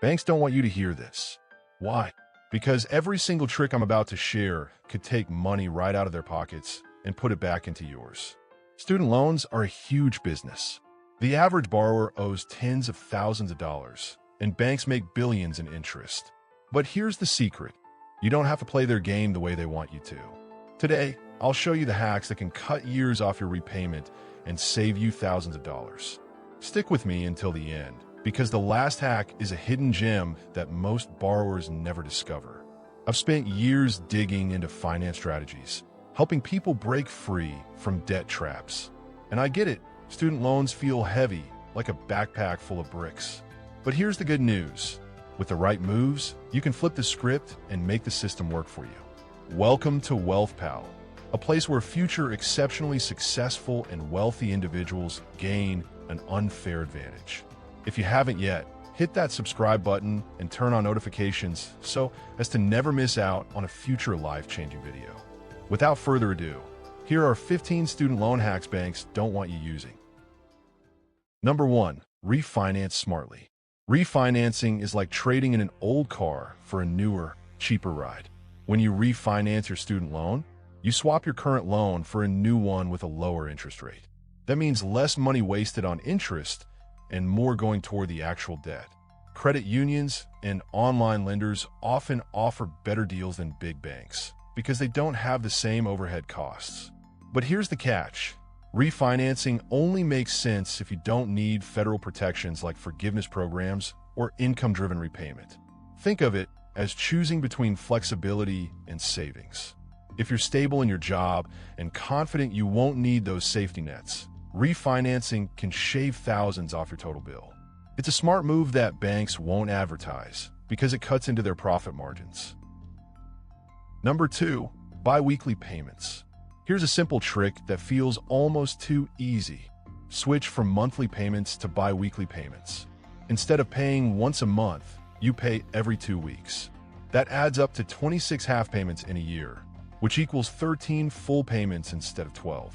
Banks don't want you to hear this. Why? Because every single trick I'm about to share could take money right out of their pockets and put it back into yours. Student loans are a huge business. The average borrower owes tens of thousands of dollars, and banks make billions in interest. But here's the secret. You don't have to play their game the way they want you to. Today, I'll show you the hacks that can cut years off your repayment and save you thousands of dollars. Stick with me until the end, because the last hack is a hidden gem that most borrowers never discover. I've spent years digging into finance strategies, helping people break free from debt traps. And I get it, student loans feel heavy, like a backpack full of bricks. But here's the good news. With the right moves, you can flip the script and make the system work for you. Welcome to Wealth Pal, a place where future exceptionally successful and wealthy individuals gain an unfair advantage. If you haven't yet, hit that subscribe button and turn on notifications so as to never miss out on a future life-changing video. Without further ado, here are 15 student loan hacks banks don't want you using. Number 1. Refinance smartly. Refinancing is like trading in an old car for a newer, cheaper ride. When you refinance your student loan, you swap your current loan for a new one with a lower interest rate. That means less money wasted on interest and more going toward the actual debt. Credit unions and online lenders often offer better deals than big banks because they don't have the same overhead costs. But here's the catch. Refinancing only makes sense if you don't need federal protections like forgiveness programs or income-driven repayment. Think of it as choosing between flexibility and savings. If you're stable in your job and confident you won't need those safety nets, refinancing can shave thousands off your total bill. It's a smart move that banks won't advertise because it cuts into their profit margins. Number 2, bi-weekly payments. Here's a simple trick that feels almost too easy. Switch from monthly payments to bi-weekly payments. Instead of paying once a month, you pay every 2 weeks. That adds up to 26 half payments in a year, which equals 13 full payments instead of 12.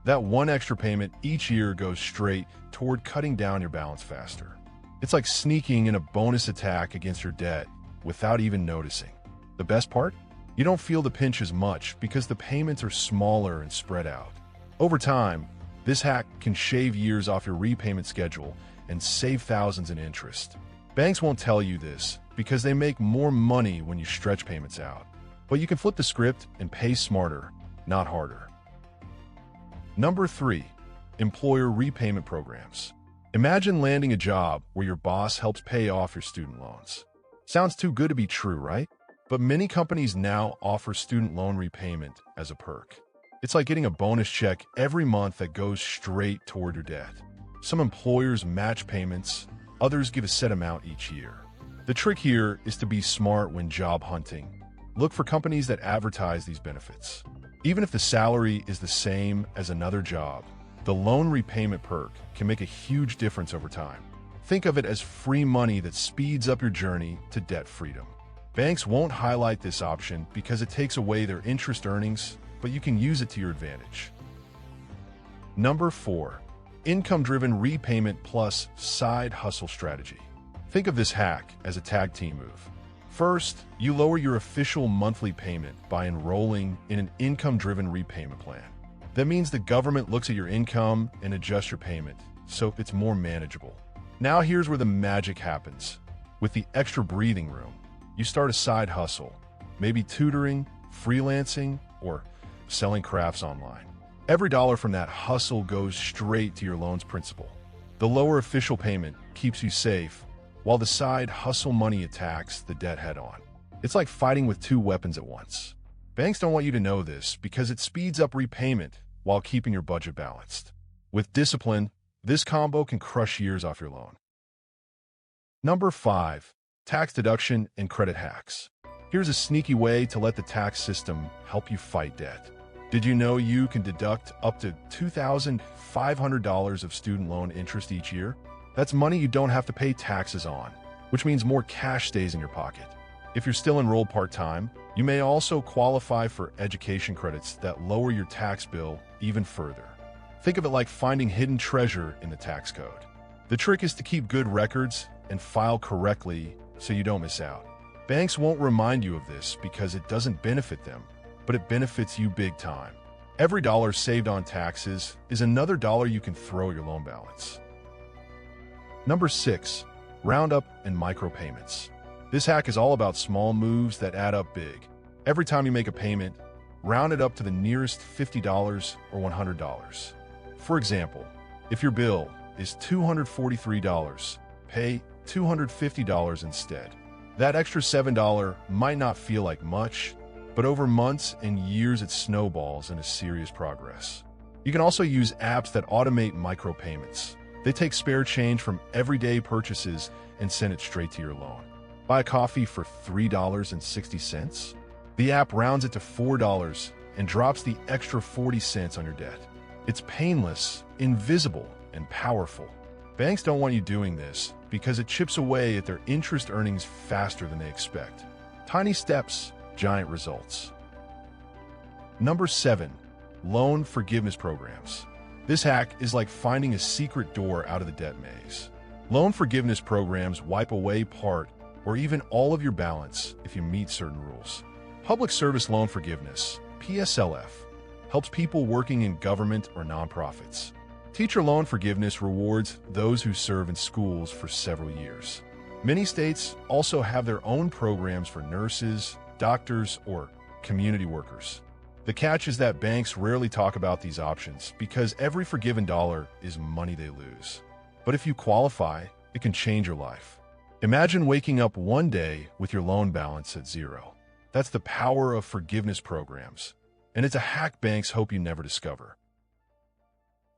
That one extra payment each year goes straight toward cutting down your balance faster. It's like sneaking in a bonus attack against your debt without even noticing. The best part? You don't feel the pinch as much because the payments are smaller and spread out. Over time, this hack can shave years off your repayment schedule and save thousands in interest. Banks won't tell you this because they make more money when you stretch payments out. But you can flip the script and pay smarter, not harder. Number 3, employer repayment programs. Imagine landing a job where your boss helps pay off your student loans. Sounds too good to be true, right? But many companies now offer student loan repayment as a perk. It's like getting a bonus check every month that goes straight toward your debt. Some employers match payments, others give a set amount each year. The trick here is to be smart when job hunting. Look for companies that advertise these benefits. Even if the salary is the same as another job, the loan repayment perk can make a huge difference over time. Think of it as free money that speeds up your journey to debt freedom. Banks won't highlight this option because it takes away their interest earnings, but you can use it to your advantage. Number 4, income-driven repayment plus side hustle strategy. Think of this hack as a tag team move. First, you lower your official monthly payment by enrolling in an income-driven repayment plan. That means the government looks at your income and adjusts your payment, so it's more manageable. Now here's where the magic happens. With the extra breathing room, you start a side hustle, maybe tutoring, freelancing, or selling crafts online. Every dollar from that hustle goes straight to your loan's principal. The lower official payment keeps you safe, while the side hustle money attacks the debt head-on. It's like fighting with 2 weapons at once. Banks don't want you to know this because it speeds up repayment while keeping your budget balanced. With discipline, this combo can crush years off your loan. Number 5, tax deduction and credit hacks. Here's a sneaky way to let the tax system help you fight debt. Did you know you can deduct up to $2,500 of student loan interest each year? That's money you don't have to pay taxes on, which means more cash stays in your pocket. If you're still enrolled part-time, you may also qualify for education credits that lower your tax bill even further. Think of it like finding hidden treasure in the tax code. The trick is to keep good records and file correctly so you don't miss out. Banks won't remind you of this because it doesn't benefit them, but it benefits you big time. Every dollar saved on taxes is another dollar you can throw at your loan balance. Number 6. Roundup and micropayments. This hack is all about small moves that add up big. Every time you make a payment, round it up to the nearest $50 or $100. For example, if your bill is $243, pay $250 instead. That extra $7 might not feel like much, but over months and years it snowballs into serious progress. You can also use apps that automate micropayments. They take spare change from everyday purchases and send it straight to your loan. Buy a coffee for $3.60? The app rounds it to $4 and drops the extra 40 cents on your debt. It's painless, invisible, and powerful. Banks don't want you doing this because it chips away at their interest earnings faster than they expect. Tiny steps, giant results. Number 7. Loan forgiveness programs. This hack is like finding a secret door out of the debt maze. Loan forgiveness programs wipe away part or even all of your balance if you meet certain rules. Public Service Loan Forgiveness, PSLF, helps people working in government or nonprofits. Teacher loan forgiveness rewards those who serve in schools for several years. Many states also have their own programs for nurses, doctors, or community workers. The catch is that banks rarely talk about these options because every forgiven dollar is money they lose. But if you qualify, it can change your life. Imagine waking up one day with your loan balance at zero. That's the power of forgiveness programs, and it's a hack banks hope you never discover.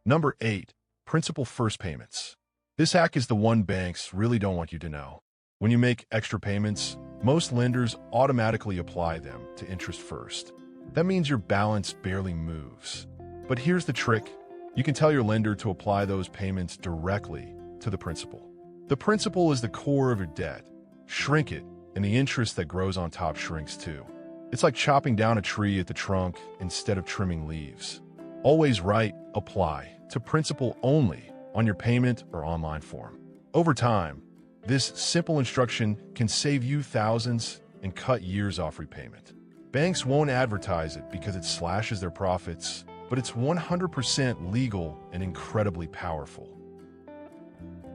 Number 8. Principal first payments. This hack is the one banks really don't want you to know. When you make extra payments, most lenders automatically apply them to interest first. That means your balance barely moves. But here's the trick. You can tell your lender to apply those payments directly to the principal. The principal is the core of your debt. Shrink it, and the interest that grows on top shrinks too. It's like chopping down a tree at the trunk instead of trimming leaves. Always write apply to principal only on your payment or online form. Over time, this simple instruction can save you thousands and cut years off repayment. Banks won't advertise it because it slashes their profits, but it's 100% legal and incredibly powerful.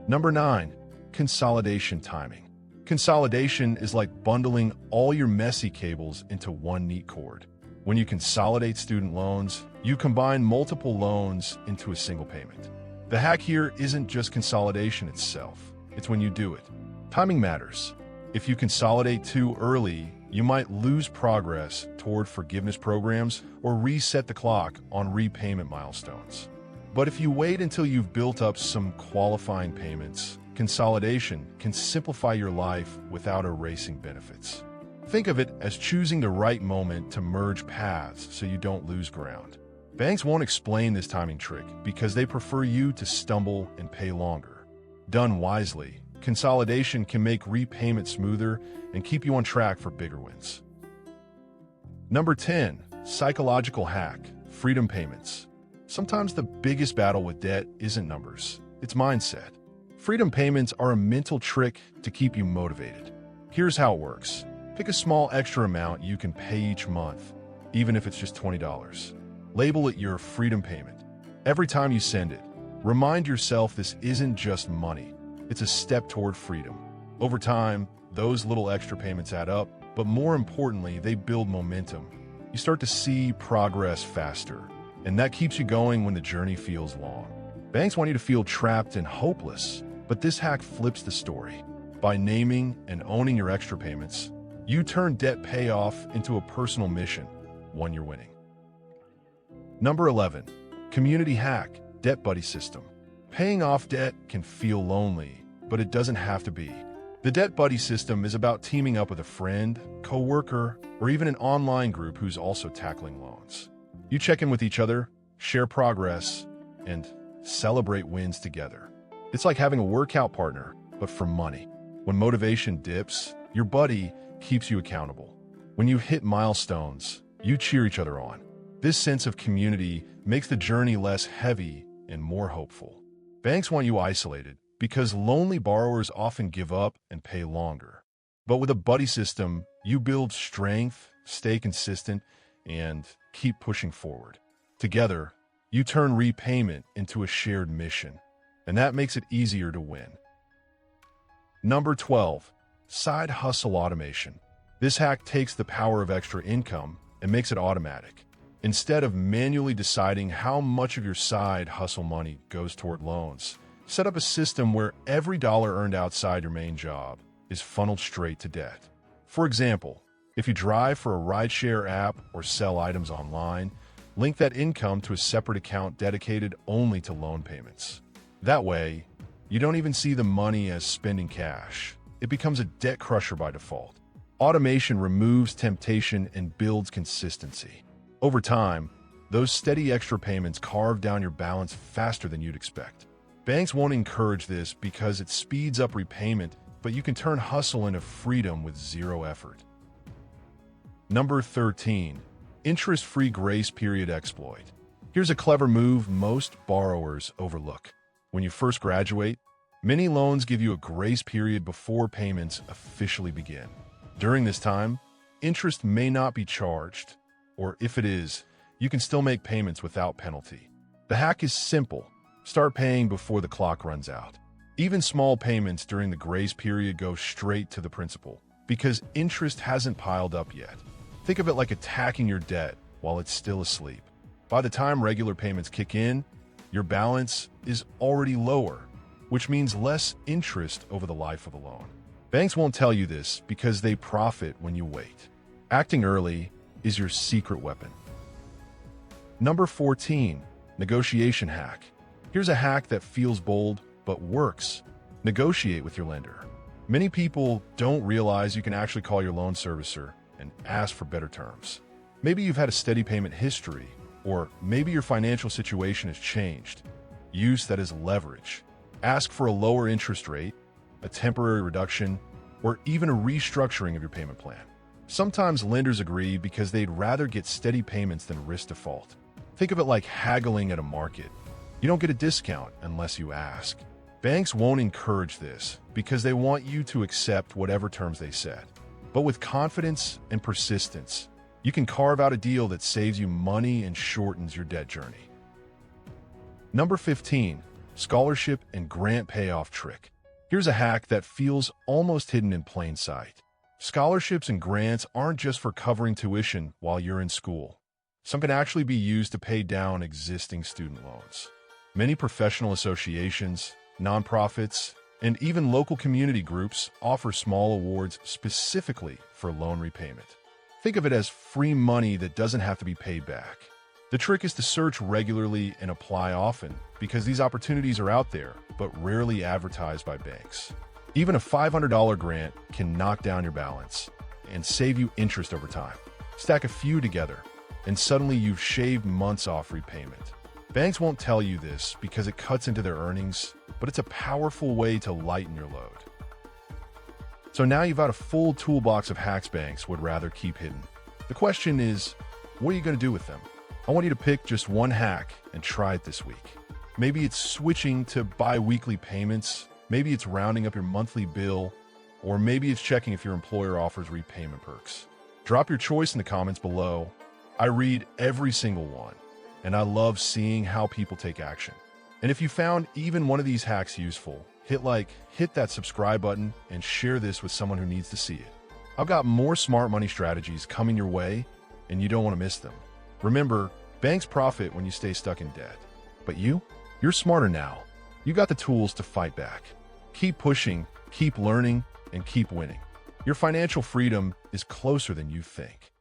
Number 9. Consolidation timing. Consolidation is like bundling all your messy cables into one neat cord. When you consolidate student loans, you combine multiple loans into a single payment. The hack here isn't just consolidation itself, it's when you do it. Timing matters. If you consolidate too early, you might lose progress toward forgiveness programs or reset the clock on repayment milestones. But if you wait until you've built up some qualifying payments, consolidation can simplify your life without erasing benefits. Think of it as choosing the right moment to merge paths so you don't lose ground. Banks won't explain this timing trick because they prefer you to stumble and pay longer. Done wisely, consolidation can make repayment smoother and keep you on track for bigger wins. Number 10. Psychological hack, freedom payments. Sometimes the biggest battle with debt isn't numbers, it's mindset. Freedom payments are a mental trick to keep you motivated. Here's how it works. Pick a small extra amount you can pay each month, even if it's just $20. Label it your freedom payment. Every time you send it, remind yourself this isn't just money. It's a step toward freedom. Over time, those little extra payments add up, but more importantly, they build momentum. You start to see progress faster, and that keeps you going when the journey feels long. Banks want you to feel trapped and hopeless, but this hack flips the story. By naming and owning your extra payments, you turn debt payoff into a personal mission, one you're winning. Number 11. Community hack, debt buddy system. Paying off debt can feel lonely, but it doesn't have to be. The debt buddy system is about teaming up with a friend, coworker, or even an online group who's also tackling loans. You check in with each other, share progress, and celebrate wins together. It's like having a workout partner, but for money. When motivation dips, your buddy keeps you accountable. When you hit milestones, you cheer each other on. This sense of community makes the journey less heavy and more hopeful. Banks want you isolated because lonely borrowers often give up and pay longer. But with a buddy system, you build strength, stay consistent, and keep pushing forward. Together, you turn repayment into a shared mission, and that makes it easier to win. Number 12, side hustle automation. This hack takes the power of extra income and makes it automatic. Instead of manually deciding how much of your side hustle money goes toward loans, set up a system where every dollar earned outside your main job is funneled straight to debt. For example, if you drive for a rideshare app or sell items online, link that income to a separate account dedicated only to loan payments. That way, you don't even see the money as spending cash. It becomes a debt crusher by default. Automation removes temptation and builds consistency. Over time, those steady extra payments carve down your balance faster than you'd expect. Banks won't encourage this because it speeds up repayment, but you can turn hustle into freedom with zero effort. Number 13, interest-free grace period exploit. Here's a clever move most borrowers overlook. When you first graduate, many loans give you a grace period before payments officially begin. During this time, interest may not be charged, or if it is, you can still make payments without penalty. The hack is simple. Start paying before the clock runs out. Even small payments during the grace period go straight to the principal because interest hasn't piled up yet. Think of it like attacking your debt while it's still asleep. By the time regular payments kick in, your balance is already lower, which means less interest over the life of a loan. Banks won't tell you this because they profit when you wait. Acting early is your secret weapon. Number 14, negotiation hack. Here's a hack that feels bold but works. Negotiate with your lender. Many people don't realize you can actually call your loan servicer and ask for better terms. Maybe you've had a steady payment history, or maybe your financial situation has changed. Use that as leverage. Ask for a lower interest rate, a temporary reduction, or even a restructuring of your payment plan. Sometimes lenders agree because they'd rather get steady payments than risk default. Think of it like haggling at a market. You don't get a discount unless you ask. Banks won't encourage this because they want you to accept whatever terms they set. But with confidence and persistence, you can carve out a deal that saves you money and shortens your debt journey. Number 15, scholarship and grant payoff trick. Here's a hack that feels almost hidden in plain sight. Scholarships and grants aren't just for covering tuition while you're in school. Some can actually be used to pay down existing student loans. Many professional associations, nonprofits, and even local community groups offer small awards specifically for loan repayment. Think of it as free money that doesn't have to be paid back. The trick is to search regularly and apply often because these opportunities are out there, but rarely advertised by banks. Even a $500 grant can knock down your balance and save you interest over time. Stack a few together, and suddenly you've shaved months off repayment. Banks won't tell you this because it cuts into their earnings, but it's a powerful way to lighten your load. So now you've got a full toolbox of hacks banks would rather keep hidden. The question is, what are you going to do with them? I want you to pick just one hack and try it this week. Maybe it's switching to bi-weekly payments, maybe it's rounding up your monthly bill, or maybe it's checking if your employer offers repayment perks. Drop your choice in the comments below. I read every single one, and I love seeing how people take action. And if you found even one of these hacks useful, hit that subscribe button and share this with someone who needs to see it. I've got more smart money strategies coming your way, and you don't want to miss them. Remember, banks profit when you stay stuck in debt. But you're smarter now. You got the tools to fight back. Keep pushing, keep learning, and keep winning. Your financial freedom is closer than you think.